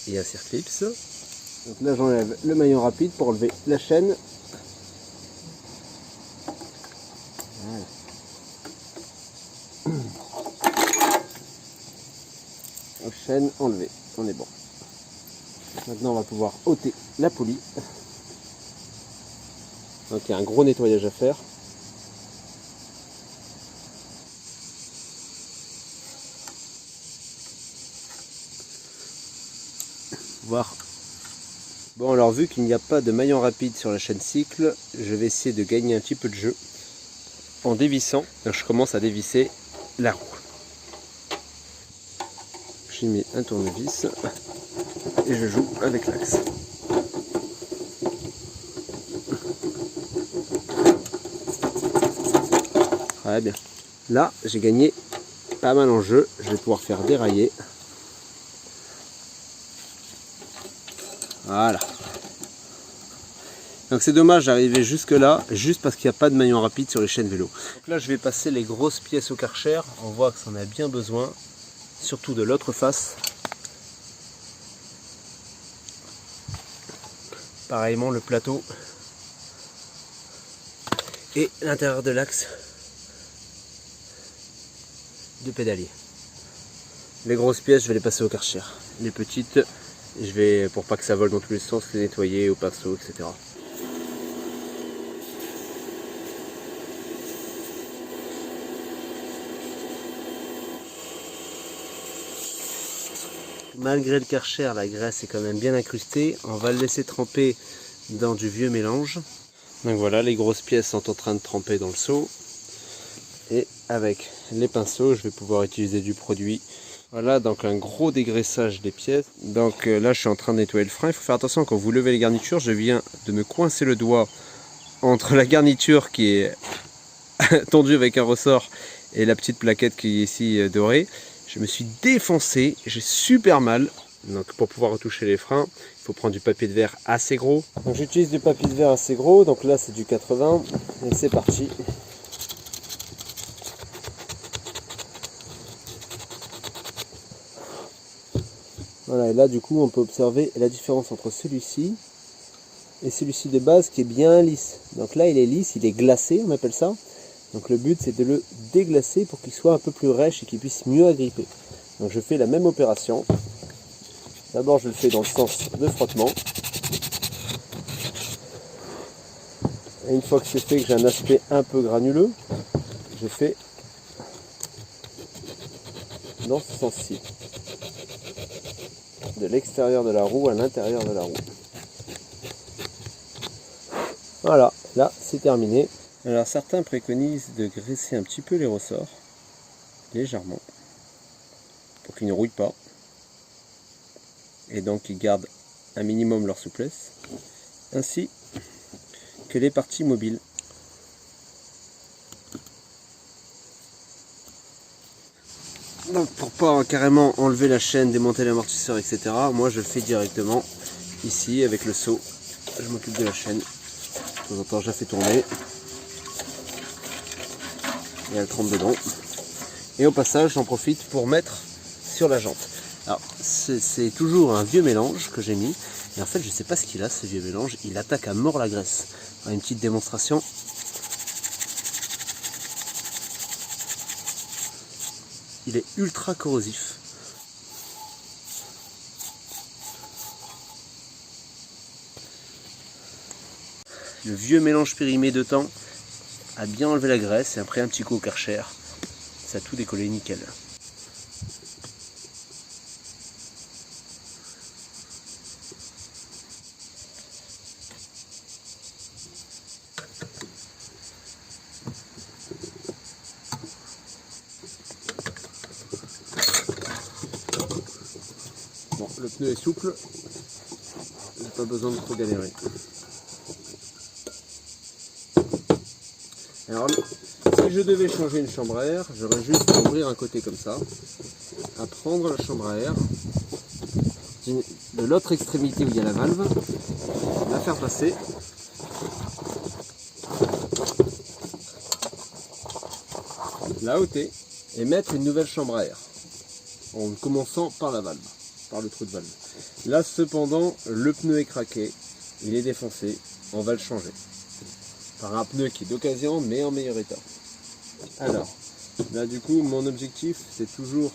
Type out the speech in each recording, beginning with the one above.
et un circlips. Donc là j'enlève le maillon rapide pour enlever la chaîne. Voilà. La chaîne enlevée, on est bon. Maintenant on va pouvoir ôter la poulie. Donc il y a un gros nettoyage à faire. Voir. Bon, alors vu qu'il n'y a pas de maillon rapide sur la chaîne cycle, je vais essayer de gagner un petit peu de jeu en dévissant. Donc je commence à dévisser la roue. J'ai mis un tournevis et je joue avec l'axe. Très bien. Là, j'ai gagné pas mal en jeu. Je vais pouvoir faire dérailler. Voilà. Donc c'est dommage d'arriver jusque là, juste parce qu'il n'y a pas de maillon rapide sur les chaînes vélo. Donc là je vais passer les grosses pièces au Karcher. On voit que ça en a bien besoin, surtout de l'autre face. Pareillement le plateau et l'intérieur de l'axe de pédalier. Les grosses pièces je vais les passer au Karcher. Les petites, je vais, pour pas que ça vole dans tous les sens, les nettoyer au pinceau, etc. Malgré le Karcher, la graisse est quand même bien incrustée. On va le laisser tremper dans du vieux mélange. Donc voilà, les grosses pièces sont en train de tremper dans le seau. Et avec les pinceaux, je vais pouvoir utiliser du produit. Voilà, donc un gros dégraissage des pièces. Donc là, je suis en train de nettoyer le frein. Il faut faire attention quand vous levez les garnitures. Je viens de me coincer le doigt entre la garniture qui est tendue avec un ressort et la petite plaquette qui est ici dorée. Je me suis défoncé, j'ai super mal. Donc pour pouvoir retoucher les freins, il faut prendre du papier de verre assez gros. Donc j'utilise du papier de verre assez gros, donc là c'est du 80 et c'est parti. Voilà, et là du coup on peut observer la différence entre celui-ci et celui-ci de base qui est bien lisse. Donc là il est lisse, il est glacé, on appelle ça. Donc le but c'est de le déglacer pour qu'il soit un peu plus rêche et qu'il puisse mieux agripper. Donc je fais la même opération. D'abord je le fais dans le sens de frottement. Et une fois que c'est fait, que j'ai un aspect un peu granuleux, je fais dans ce sens-ci. De l'extérieur de la roue à l'intérieur de la roue. Voilà, là c'est terminé. Alors certains préconisent de graisser un petit peu les ressorts, légèrement, pour qu'ils ne rouillent pas, et donc qu'ils gardent un minimum leur souplesse, ainsi que les parties mobiles. Donc pour pas carrément enlever la chaîne, démonter l'amortisseur, etc., moi je le fais directement ici avec le seau. Je m'occupe de la chaîne, de temps en temps je la fais tourner. Et elle trempe dedans. Et au passage, j'en profite pour mettre sur la jante. Alors, c'est toujours un vieux mélange que j'ai mis. Et en fait, je ne sais pas ce qu'il a, ce vieux mélange. Il attaque à mort la graisse. Alors, une petite démonstration. Il est ultra corrosif. Le vieux mélange périmé de temps a bien enlevé la graisse et après un petit coup au Karcher, ça a tout décollé nickel. Bon, le pneu est souple, j'ai pas besoin de trop galérer. Alors, si je devais changer une chambre à air, j'aurais juste à ouvrir un côté comme ça, à prendre la chambre à air de l'autre extrémité où il y a la valve, la faire passer, la ôter et mettre une nouvelle chambre à air, en commençant par la valve. par le trou de valve. Là cependant, le pneu est craqué, il est défoncé, on va le changer. Par un pneu qui est d'occasion mais en meilleur état. Alors, là du coup, mon objectif c'est toujours,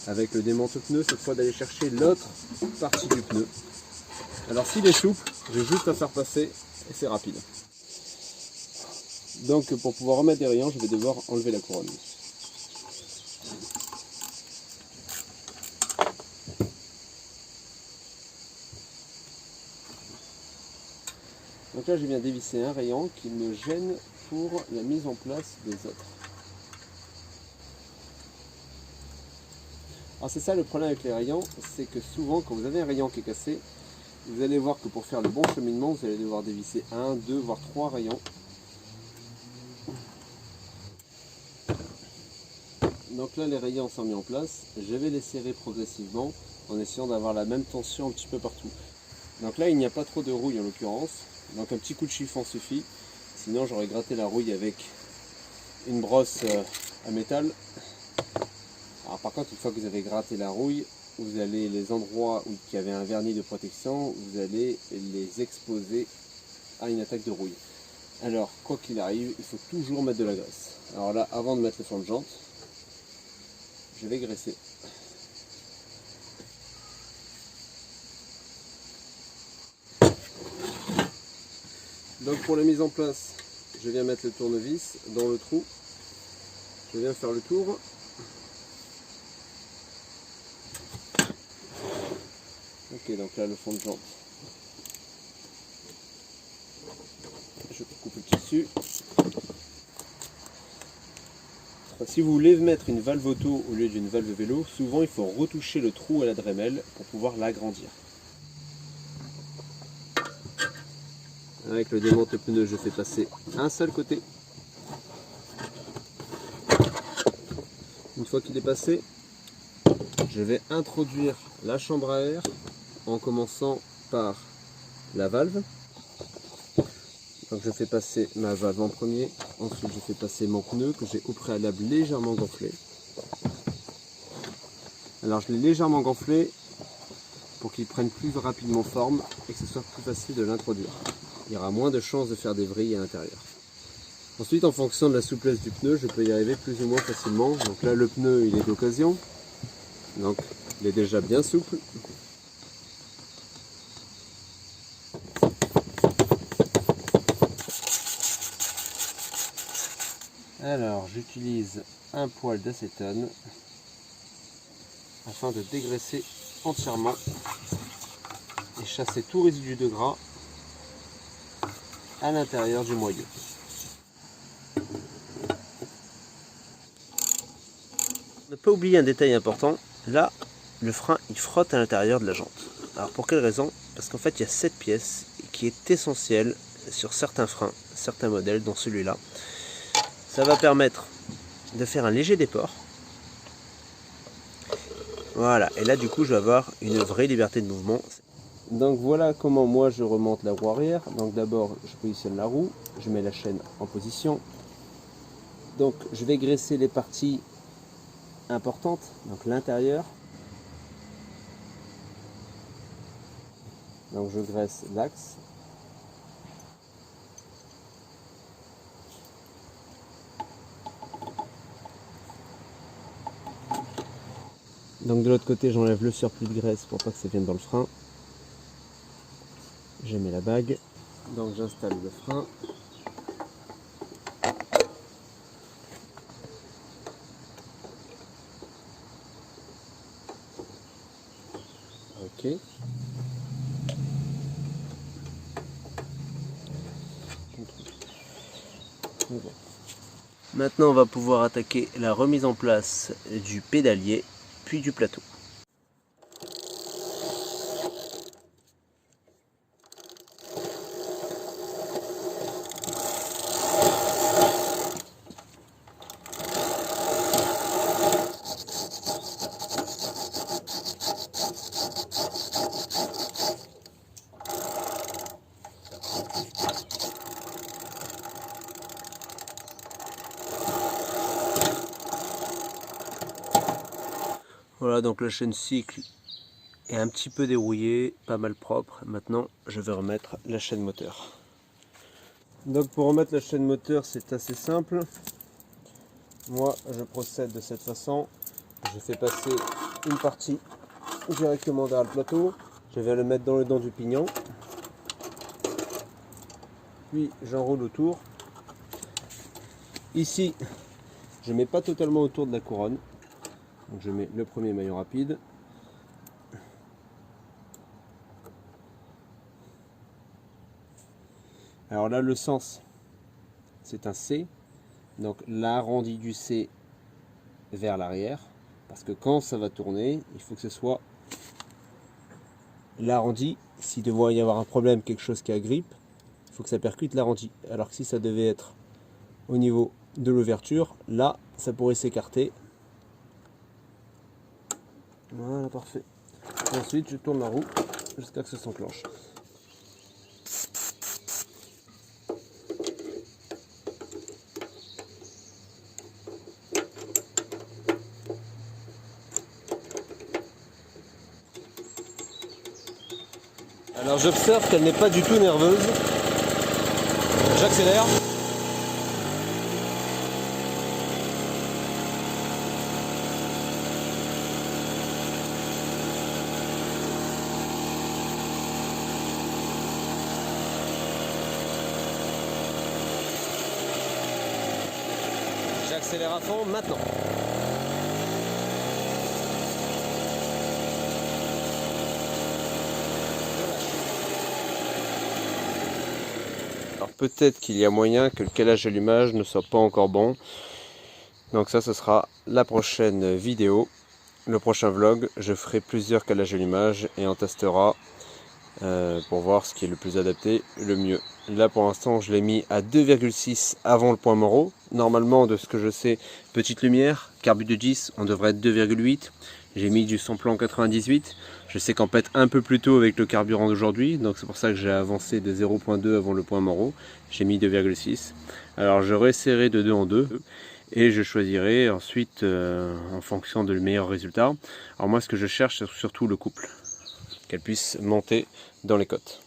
avec le démonte-pneu, cette fois d'aller chercher l'autre partie du pneu. Alors s'il est souple, j'ai juste à faire passer et c'est rapide. Donc pour pouvoir remettre des rayons, je vais devoir enlever la couronne. Donc là, je viens dévisser un rayon qui me gêne pour la mise en place des autres. Alors c'est ça le problème avec les rayons, c'est que souvent quand vous avez un rayon qui est cassé, vous allez voir que pour faire le bon cheminement, vous allez devoir dévisser 1, 2, voire 3 rayons. Donc là, les rayons sont mis en place. Je vais les serrer progressivement en essayant d'avoir la même tension un petit peu partout. Donc là, il n'y a pas trop de rouille en l'occurrence. Donc un petit coup de chiffon suffit. Sinon, j'aurais gratté la rouille avec une brosse à métal. Alors par contre, une fois que vous avez gratté la rouille, vous allez les endroits où il y avait un vernis de protection, vous allez les exposer à une attaque de rouille. Alors, quoi qu'il arrive, il faut toujours mettre de la graisse. Alors là, avant de mettre le fond de jante, je vais graisser. Donc pour la mise en place, je viens mettre le tournevis dans le trou. Je viens faire le tour. Ok, donc là le fond de jante. Je coupe le tissu. Si vous voulez mettre une valve auto au lieu d'une valve vélo, souvent il faut retoucher le trou à la Dremel pour pouvoir l'agrandir. Avec le démonte-pneu, je fais passer un seul côté. Une fois qu'il est passé, je vais introduire la chambre à air en commençant par la valve. Donc je fais passer ma valve en premier, ensuite je fais passer mon pneu que j'ai au préalable légèrement gonflé. Alors je l'ai légèrement gonflé pour qu'il prenne plus rapidement forme et que ce soit plus facile de l'introduire. Il y aura moins de chances de faire des vrilles à l'intérieur. Ensuite, en fonction de la souplesse du pneu, je peux y arriver plus ou moins facilement. Donc là, le pneu, il est d'occasion. Donc, il est déjà bien souple. Alors, j'utilise un poil d'acétone afin de dégraisser entièrement et chasser tout résidu de gras à l'intérieur du moyeu. Ne pas oublier un détail important, là le frein il frotte à l'intérieur de la jante. Alors pour quelle raison? Parce qu'en fait il y a cette pièce qui est essentielle sur certains freins, certains modèles, dont celui-là. Ça va permettre de faire un léger déport. Voilà, et là du coup je vais avoir une vraie liberté de mouvement. Donc voilà comment moi je remonte la roue arrière. Donc d'abord je positionne la roue, je mets la chaîne en position. Donc je vais graisser les parties importantes, donc l'intérieur. Donc je graisse l'axe. Donc de l'autre côté j'enlève le surplus de graisse pour pas que ça vienne dans le frein. Je mets la bague. Donc j'installe le frein. Ok. Maintenant on va pouvoir attaquer la remise en place du pédalier puis du plateau. Voilà, donc la chaîne cycle est un petit peu dérouillé, pas mal propre. Maintenant, je vais remettre la chaîne moteur. Donc pour remettre la chaîne moteur, c'est assez simple. Moi, je procède de cette façon. Je fais passer une partie directement vers le plateau. Je vais le mettre dans le dent du pignon. Puis j'enroule autour. Ici, je ne mets pas totalement autour de la couronne. Donc je mets le premier maillon rapide. Alors là, le sens, c'est un C. Donc l'arrondi du C vers l'arrière. Parce que quand ça va tourner, il faut que ce soit l'arrondi. S'il devait y avoir un problème, quelque chose qui agrippe, il faut que ça percute l'arrondi. Alors que si ça devait être au niveau de l'ouverture, là, ça pourrait s'écarter. Voilà, parfait. Ensuite, je tourne la roue jusqu'à ce que ça s'enclenche. Alors j'observe qu'elle n'est pas du tout nerveuse. J'accélère. J'accélère à fond maintenant. Alors peut-être qu'il y a moyen que le calage allumage ne soit pas encore bon. Donc ça, ce sera la prochaine vidéo. Le prochain vlog, je ferai plusieurs calages allumage et on testera pour voir ce qui est le plus adapté, le mieux. Là pour l'instant, je l'ai mis à 2,6 avant le point Moreau. Normalement, de ce que je sais, petite lumière, carbu de 10, on devrait être 2,8. J'ai mis du samplon 98. Je sais qu'en pète un peu plus tôt avec le carburant d'aujourd'hui, donc c'est pour ça que j'ai avancé de 0,2 avant le point Moreau. J'ai mis 2,6. Alors je resserrai de 2 en 2 et je choisirai ensuite en fonction de le meilleur résultat. Alors moi, ce que je cherche, c'est surtout le couple, qu'elle puisse monter dans les côtes.